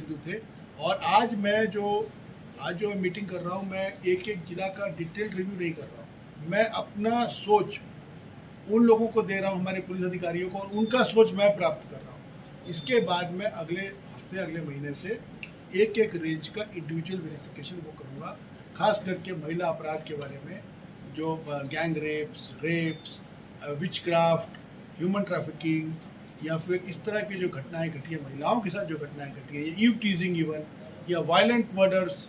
बिंदु थे। और आज जो मैं मीटिंग कर रहा हूँ, मैं एक एक जिला का डिटेल्ड रिव्यू नहीं कर रहा हूँ। मैं अपना सोच उन लोगों को दे रहा हूँ, हमारे पुलिस अधिकारियों को, और उनका सोच मैं प्राप्त कर रहा हूँ। इसके बाद मैं अगले हफ्ते, अगले महीने से एक एक रेंज का इंडिविजुअल वेरिफिकेशन वो करूँगा, खास करके महिला अपराध के बारे में, जो gang rapes, witchcraft, human trafficking, या फिर इस तरह की जो घटनाएं घटी है, महिलाओं के साथ जो घटनाएं घटी है, ईव टीजिंग इवन, या वायलेंट मर्डर्स,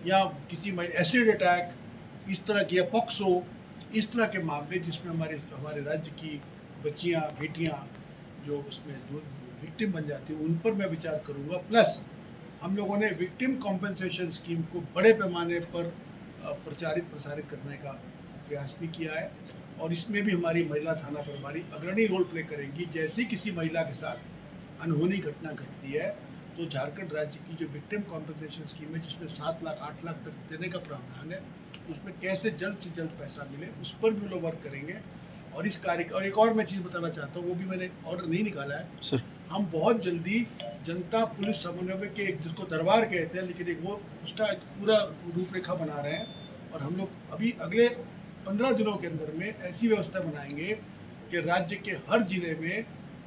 या किसी एसिड अटैक, इस तरह की, या पॉक्सो, इस तरह के मामले जिसमें हमारे राज्य की बच्चियां, बेटियां जो उसमें विक्टिम बन जाती हैं, उन पर मैं विचार करूंगा। प्लस हम लोगों ने विक्टिम कॉम्पेंसेशन स्कीम को बड़े पैमाने पर प्रसारित करने का प्रयास भी किया है, और इसमें भी हमारी महिला थाना प्रभारी अग्रणी रोल प्ले करेंगी। जैसे ही किसी महिला के साथ अनहोनी घटना घटती है, तो झारखंड राज्य की जो विक्टिम कॉम्पेंसेशन स्कीम है, जिसमें 7 लाख 8 लाख तक देने का प्रावधान है, उसमें कैसे जल्द से जल्द पैसा मिले, उस पर भी लोग वर्क करेंगे। और इस कार्य और एक और मैं चीज़ बताना चाहता हूँ, वो भी मैंने ऑर्डर नहीं निकाला है सर। हम बहुत जल्दी जनता पुलिस समन्वय के, जिसको दरबार कहते हैं, लेकिन वो उसका एक पूरा रूपरेखा बना रहे हैं। और हम लोग अभी अगले 15 दिनों के अंदर में ऐसी व्यवस्था बनाएंगे कि राज्य के हर जिले में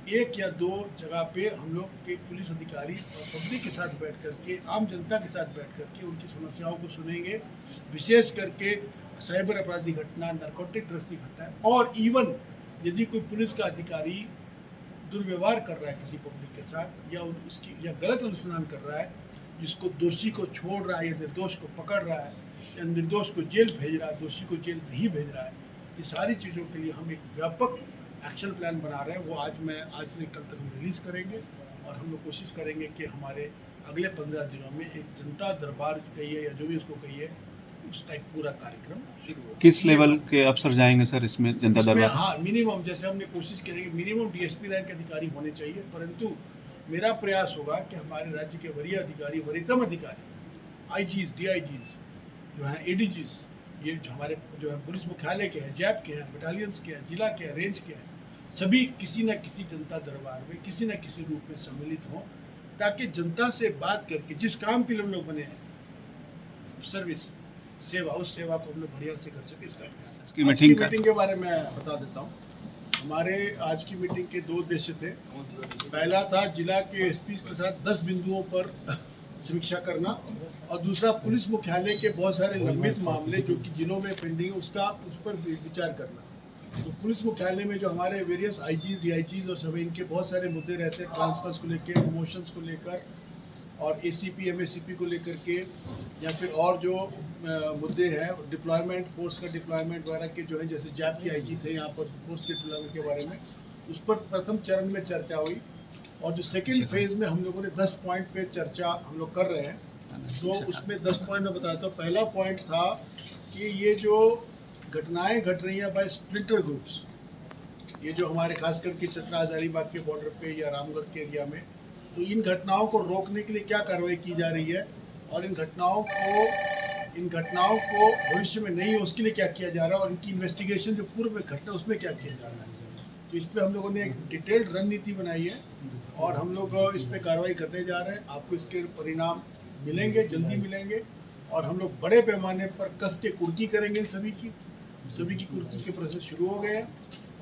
1 या 2 जगह पे हम लोग के पुलिस अधिकारी और पब्लिक के साथ बैठ करके, आम जनता के साथ बैठ करके उनकी समस्याओं को सुनेंगे, विशेष करके साइबर अपराधी घटना, नारकोटिक ड्रग्स की घटना, और इवन यदि कोई पुलिस का अधिकारी दुर्व्यवहार कर रहा है किसी पब्लिक के साथ, या गलत अनुसंधान कर रहा है, जिसको दोषी को छोड़ रहा है या निर्दोष को पकड़ रहा है, या निर्दोष को जेल भेज रहा है, दोषी को जेल नहीं भेज रहा है, ये सारी चीज़ों के लिए हम एक व्यापक एक्शन प्लान बना रहे हैं। वो आज से कल तक हम रिलीज़ करेंगे, और हम लोग कोशिश करेंगे कि हमारे अगले 15 दिनों में एक जनता दरबार कहिए या जो भी उसको कहिए, उसका एक पूरा कार्यक्रम शुरू हो। किस लेवल के अफसर जाएंगे सर इसमें जनता दरबार? हाँ, मिनिमम, जैसे हमने कोशिश करेंगे मिनिमम डीएसपी रैंक के अधिकारी होने चाहिए, परंतु मेरा प्रयास होगा कि हमारे राज्य के वरीय अधिकारी, वरीयतम अधिकारी, आईजीज, डीआईजीज जो हैं, एडीजीज, ये जो हमारे जो है पुलिस मुख्यालय के हैं, जैप के हैं, बटालियंस के हैं, जिला के हैं, रेंज के हैं, सभी किसी न किसी जनता दरबार में किसी न किसी रूप में सम्मिलित हों, ताकि जनता से बात करके, जिस काम के लिए हम लोग बने हैं, सर्विस, सेवा, उस सेवा को हम लोग बढ़िया से कर सके। इसकी मीटिंग के बारे में बता देता हूँ। हमारे आज की मीटिंग के 2 उद्देश्य थे। पहला था जिला के एसपी के साथ 10 बिंदुओं पर समीक्षा करना, और दूसरा पुलिस मुख्यालय के बहुत सारे लंबित मामले जो कि जिलों में पेंडिंग है, उस पर विचार करना। तो पुलिस मुख्यालय में जो हमारे वेरियस आईजीज, डीआईजीज और सब, इनके बहुत सारे मुद्दे रहते हैं, ट्रांसफर्स को लेकर, प्रमोशंस को लेकर, और एसीपी एमएससीपी को लेकर के, या फिर और जो मुद्दे हैं डिप्लॉयमेंट, फोर्स का डिप्लॉयमेंट वगैरह के जो है, जैसे जैप के आईजी थे यहाँ पर, फोर्स के डिप्लॉयमेंट के बारे में, उस पर प्रथम चरण में चर्चा हुई। और जो सेकेंड फेज में हम लोगों ने 10 पॉइंट पे चर्चा हम लोग कर रहे हैं। तो उसमें 10 पॉइंट में बताता हूँ। पहला पॉइंट था कि ये जो घटनाएं घट रही हैं बाय स्प्लिटर ग्रुप्स, ये जो हमारे खास करके चतरा हजारीबाग के बॉर्डर पे या रामगढ़ के एरिया में, तो इन घटनाओं को रोकने के लिए क्या कार्रवाई की जा रही है, और इन घटनाओं को भविष्य में नहीं हो उसके लिए क्या किया जा रहा है, और इनकी इन्वेस्टिगेशन जो पूर्व में घटना उसमें क्या किया जा रहा है। तो इस पर हम लोगों ने एक डिटेल्ड रणनीति बनाई है, और हम लोग इस पर कार्रवाई करने जा रहे हैं। आपको इसके परिणाम मिलेंगे, जल्दी मिलेंगे, और हम लोग बड़े पैमाने पर कस के कुर्की करेंगे। सभी की कुर्की के प्रोसेस शुरू हो गए हैं,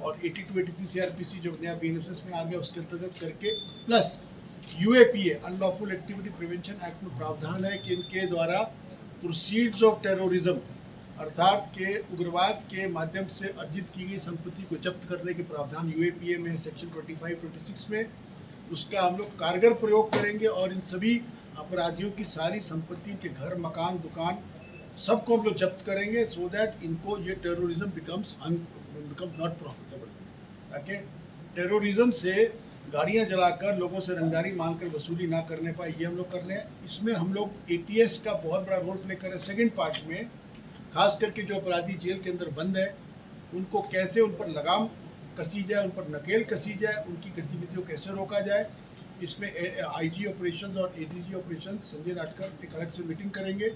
और 82, 83 सीआरपीसी जो नया बीएनएसएस में आ गया उसके अंतर्गत करके, plus UAPA unlawful activity prevention act में प्रावधान है कि इनके द्वारा प्रोसीड्स ऑफ टेररिज्म, अर्थात के उग्रवाद के माध्यम से अर्जित की गई संपत्ति को जब्त करने के प्रावधान यूएपीए में सेक्शन 25, 26 में, उसका हम लोग कारगर प्रयोग करेंगे, और इन सभी अपराधियों की सारी संपत्ति के घर, मकान, दुकान सबको हम लोग जब्त करेंगे, सो दैट इनको ये टेररिज्म बिकम्स नॉट प्रॉफिटेबल, ताकि टेररिज्म से गाड़ियां जलाकर लोगों से रंगदारी मांगकर वसूली ना करने पाए, ये हम लोग कर रहे हैं। इसमें हम लोग एटीएस का बहुत बड़ा रोल प्ले कर रहे हैं। सेकेंड पार्ट में खास करके जो अपराधी जेल के अंदर बंद है, उनको कैसे उन पर लगाम कसी जाए, उन पर नकेल कसी जाए, उनकी गतिविधियों कैसे रोका जाए। इसमें आईजी ऑपरेशंस और एडीजी ऑपरेशंस संजय नाटकर एक अलग से मीटिंग करेंगे,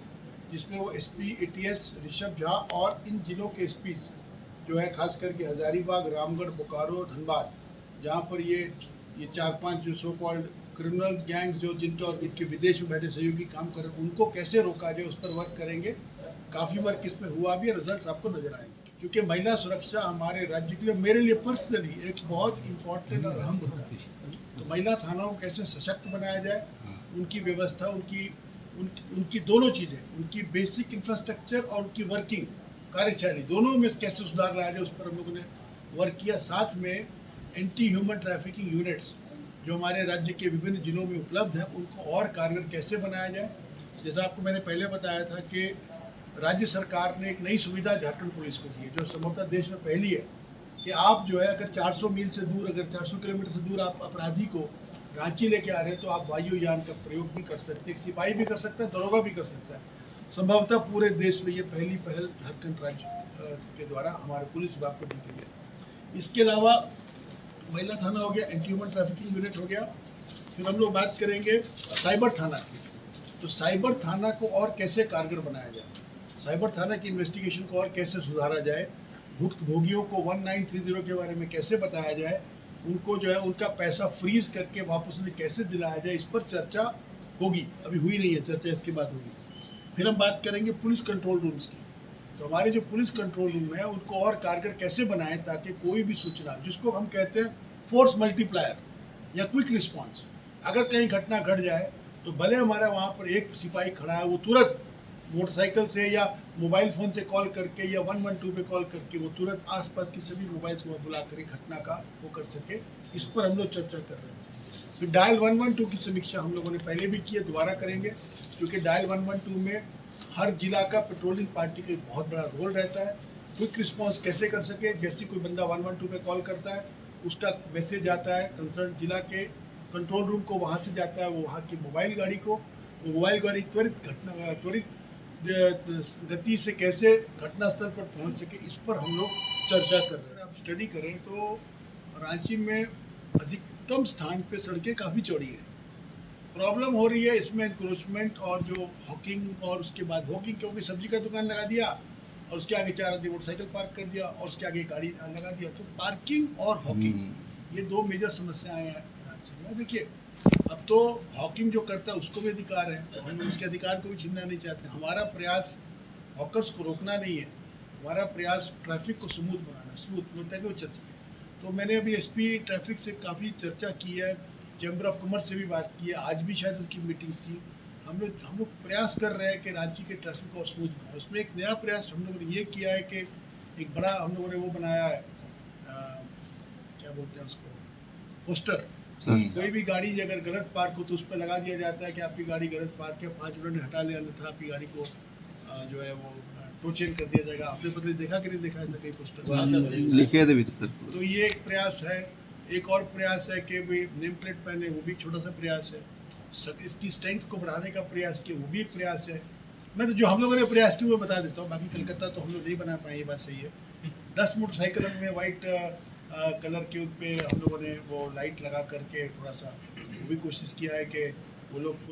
जिसमें वो एसपी एटीएस ऋषभ झा और इन जिलों के एसपी जो है, खास करके हजारीबाग, रामगढ़, बोकारो, धनबाद, जहाँ पर ये 4-5 जो सो कॉल्ड क्रिमिनल गैंग्स जो जिनके और इनके विदेश में बैठे सहयोगी काम कर रहे हैं उनको कैसे रोका जाए उस पर वर्क करेंगे। काफ़ी वर्क इसमें हुआ भी है, रिजल्ट आपको नजर आएंगे। क्योंकि महिला सुरक्षा हमारे राज्य के लिए, मेरे लिए पर्सनली एक बहुत इंपॉर्टेंट और अहम मुद्दा है। तो महिला थानाओं को कैसे सशक्त बनाया जाए, उनकी व्यवस्था, उनकी दोनों चीज़ें, उनकी बेसिक इंफ्रास्ट्रक्चर और उनकी वर्किंग कार्यशैली, दोनों में कैसे सुधार लाया जाए उस पर हम लोगों ने वर्क किया। साथ में एंटी ह्यूमन ट्रैफिकिंग यूनिट्स जो हमारे राज्य के विभिन्न जिलों में उपलब्ध हैं उनको और कारगर कैसे बनाया जाए। जैसा आपको मैंने पहले बताया था कि राज्य सरकार ने एक नई सुविधा झारखंड पुलिस को दी है जो संभवतः देश में पहली है कि आप जो है अगर 400 मील से दूर, अगर 400 किलोमीटर से दूर आप अपराधी को रांची लेके आ रहे हैं तो आप वायुयान का प्रयोग भी कर सकते हैं, सिपाही भी कर सकता है, दरोगा भी कर सकता है। संभवतः पूरे देश में ये पहली पहल झारखंड राज्य के द्वारा हमारे पुलिस विभाग को दी गई है। इसके अलावा महिला थाना हो गया, एंटी ह्यूमन ट्रैफिकिंग यूनिट हो गया। फिर हम लोग बात करेंगे साइबर थाना की। तो साइबर थाना को और कैसे कारगर बनाया जाए, साइबर थाना की इन्वेस्टिगेशन को और कैसे सुधारा जाए, भुक्तभोगियों को 1930 के बारे में कैसे बताया जाए, उनको जो है उनका पैसा फ्रीज करके वापस उन्हें कैसे दिलाया जाए, इस पर चर्चा होगी। अभी हुई नहीं है चर्चा, इसके बाद होगी। फिर हम बात करेंगे पुलिस कंट्रोल रूम्स की। तो हमारे जो पुलिस कंट्रोल रूम है उनको और कारगर कैसे बनाएं ताकि कोई भी सूचना, जिसको हम कहते हैं फोर्स मल्टीप्लायर या क्विक रिस्पांस, अगर कहीं घटना घट जाए तो भले हमारा वहाँ पर एक सिपाही खड़ा है, वो तुरंत मोटरसाइकिल से या मोबाइल फ़ोन से कॉल करके या 112 पे कॉल करके वो तुरंत आसपास की सभी मोबाइल्स को बुला कर घटना का वो कर सके। इस पर हम लोग चर्चा कर रहे हैं। फिर डायल 112 की समीक्षा हम लोगों ने पहले भी की है, दोबारा करेंगे, क्योंकि डायल 112 में हर जिला का पेट्रोलिंग पार्टी का एक बहुत बड़ा रोल रहता है। क्विक रिस्पांस कैसे कर सके, जैसे कोई बंदा 112 पे कॉल करता है उसका मैसेज जाता है कंसर्न जिला के कंट्रोल रूम को, वहाँ से जाता है वो वहाँ की मोबाइल गाड़ी को, वो मोबाइल गाड़ी त्वरित गति से कैसे घटनास्थल पर पहुँच सके, इस पर हम लोग चर्चा कर रहे हैं। आप स्टडी करें तो रांची में अधिकतम स्थान पे सड़कें काफ़ी चौड़ी हैं। प्रॉब्लम हो रही है इसमें इंक्रोचमेंट और जो हॉकिंग, और उसके बाद हॉकिंग क्योंकि सब्जी का दुकान लगा दिया और उसके आगे 4 आदमी मोटरसाइकिल पार्क कर दिया और उसके आगे गाड़ी लगा दिया, तो पार्किंग और हॉकिंग ये दो मेजर समस्याएं हैं रांची में। देखिए अब तो हॉकिंग जो करता है उसको भी अधिकार है, हम उसके अधिकार को भी छीनना नहीं चाहते। हमारा प्रयास हॉकर्स को रोकना नहीं है, हमारा प्रयास ट्रैफिक को स्मूथ बनाना, स्मूथ मतलब है कि वो चर्चा। तो मैंने अभी एसपी ट्रैफिक से काफ़ी चर्चा की है, चैम्बर ऑफ कॉमर्स से भी बात की है, आज भी शायद उनकी मीटिंग थी। हम लोग प्रयास कर रहे हैं कि रांची के ट्रैफिक को स्मूथ बनाए। उसमें एक नया प्रयास हम लोगों ने ये किया है कि एक बड़ा हम लोगों ने वो बनाया है, क्या बोलते हैं उसको, पोस्टर। कोई भी गाड़ी अगर गलत पार्क हो तो उस पर लगा दिया जाता है कि आपकी गाड़ी गलत पार्क है, 5 मिनट में हटा ले, अन्यथा आपकी गाड़ी को जो है वो टो चेन कर दिया जाएगा। आपने बदले देखा कि नहीं देखा ऐसा कहीं पोस्टर लिखे थे भी सर। तो ये एक प्रयास है। एक और प्रयास है कि भाई नेम प्लेट पहने, वो भी छोटा सा प्रयास है। इसकी स्ट्रेंथ को बढ़ाने का प्रयास किया, वो भी एक प्रयास है। मैं तो जो हम लोगों ने प्रयास किया वो बता देता हूँ, बाकी कलकत्ता तो हम लोग नहीं बना पाए, ये बात सही है। 10 मोटरसाइकिल में वाइट कलर के उन पे हम लोगों ने वो लाइट लगा करके थोड़ा सा वो भी कोशिश किया है कि वो लोग